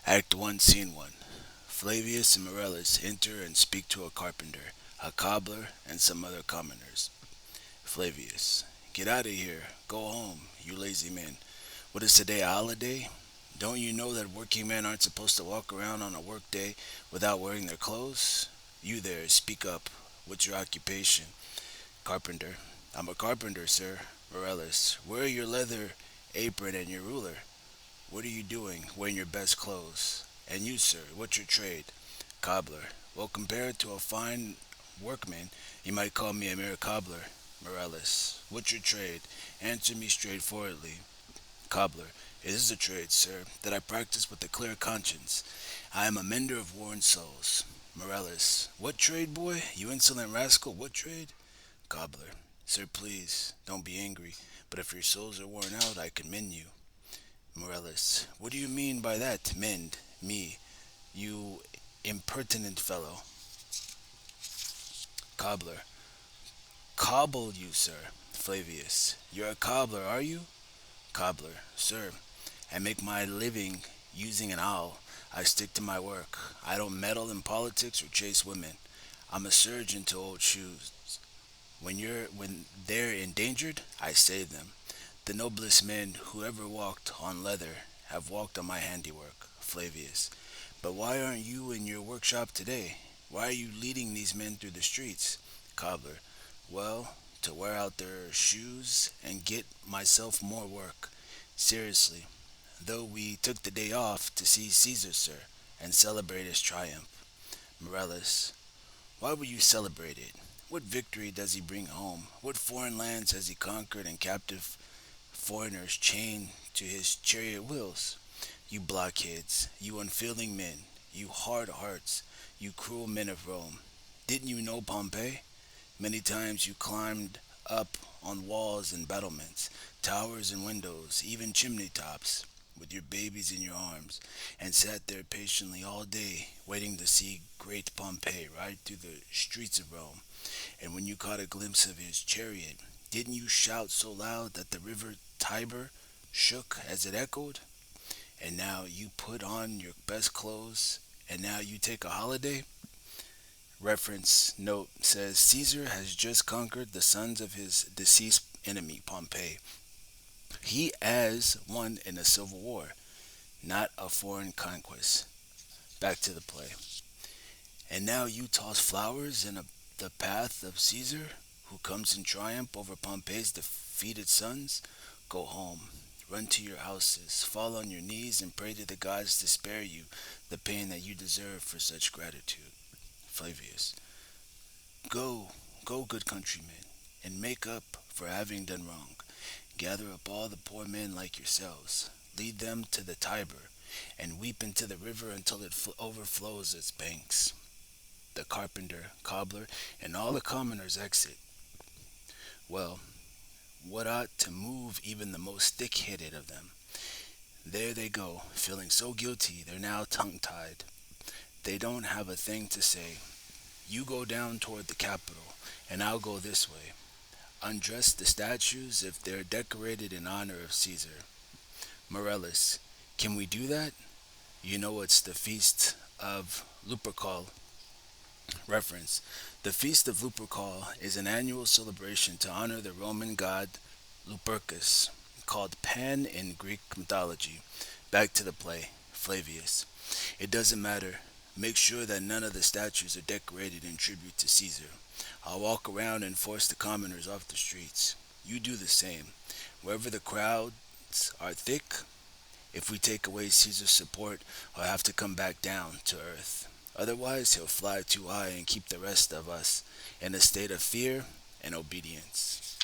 Act 1, Scene 1. Flavius and Morellus enter and speak to a carpenter, a cobbler, and some other commoners. Flavius. Get out of here. Go home, you lazy men. What is today, a holiday? Don't you know that working men aren't supposed to walk around on a work day without wearing their clothes? You there, speak up. What's your occupation? Carpenter. I'm a carpenter, sir. Morellus. Wear your leather apron and your ruler. What are you doing, wearing your best clothes? And you, sir, what's your trade? Cobbler. Well, compared to a fine workman, you might call me a mere cobbler. Morellus. What's your trade? Answer me straightforwardly. Cobbler. It is a trade, sir, that I practice with a clear conscience. I am a mender of worn souls. Morellus. What trade, boy? You insolent rascal, what trade? Cobbler. Sir, please, don't be angry, but if your soles are worn out, I can mend you. Morellus. What do you mean by that, mend? Me, you impertinent fellow. Cobbler. Cobble you, sir. Flavius. You're a cobbler, are you? Cobbler. Sir, I make my living using an awl. I stick to my work. I don't meddle in politics or chase women. I'm a surgeon to old shoes. When they're endangered, I save them. The noblest men who ever walked on leather have walked on my handiwork. Flavius. But why aren't you in your workshop today? Why are you leading these men through the streets? Cobbler. Well, to wear out their shoes and get myself more work. Seriously, though we took the day off to see Caesar, sir, and celebrate his triumph. Morellus. Why will you celebrate it? What victory does he bring home? What foreign lands has he conquered and captive foreigners chained to his chariot wheels? You blockheads, you unfeeling men, you hard hearts, you cruel men of Rome. Didn't you know Pompey? Many times you climbed up on walls and battlements, towers and windows, even chimney tops, with your babies in your arms, and sat there patiently all day, waiting to see great Pompey ride through the streets of Rome. And when you caught a glimpse of his chariot, didn't you shout so loud that the river Tiber shook as it echoed? And now you put on your best clothes, and now you take a holiday? Reference note says Caesar has just conquered the sons of his deceased enemy, Pompey. He has won in a civil war, not a foreign conquest. Back to the play. And now you toss flowers in the path of Caesar, who comes in triumph over Pompey's defeated sons? Go home, run to your houses, fall on your knees, and pray to the gods to spare you the pain that you deserve for such gratitude. Flavius. Go, go, good countrymen, and make up for having done wrong. Gather up all the poor men like yourselves, lead them to the Tiber, and weep into the river until it overflows its banks. The carpenter, cobbler, and all the commoners exit. Well, what ought to move even the most thick-headed of them? There they go, feeling so guilty they're now tongue-tied. They don't have a thing to say. You go down toward the Capitol, and I'll go this way. Undress the statues if they're decorated in honor of Caesar. Morellus, can we do that? You know it's the feast of Lupercal. Reference. The Feast of Lupercal is an annual celebration to honor the Roman god Lupercus, called Pan in Greek mythology. Back to the play. Flavius. It doesn't matter. Make sure that none of the statues are decorated in tribute to Caesar. I'll walk around and force the commoners off the streets. You do the same. Wherever the crowds are thick, if we take away Caesar's support, I'll have to come back down to earth. Otherwise, he'll fly too high and keep the rest of us in a state of fear and obedience.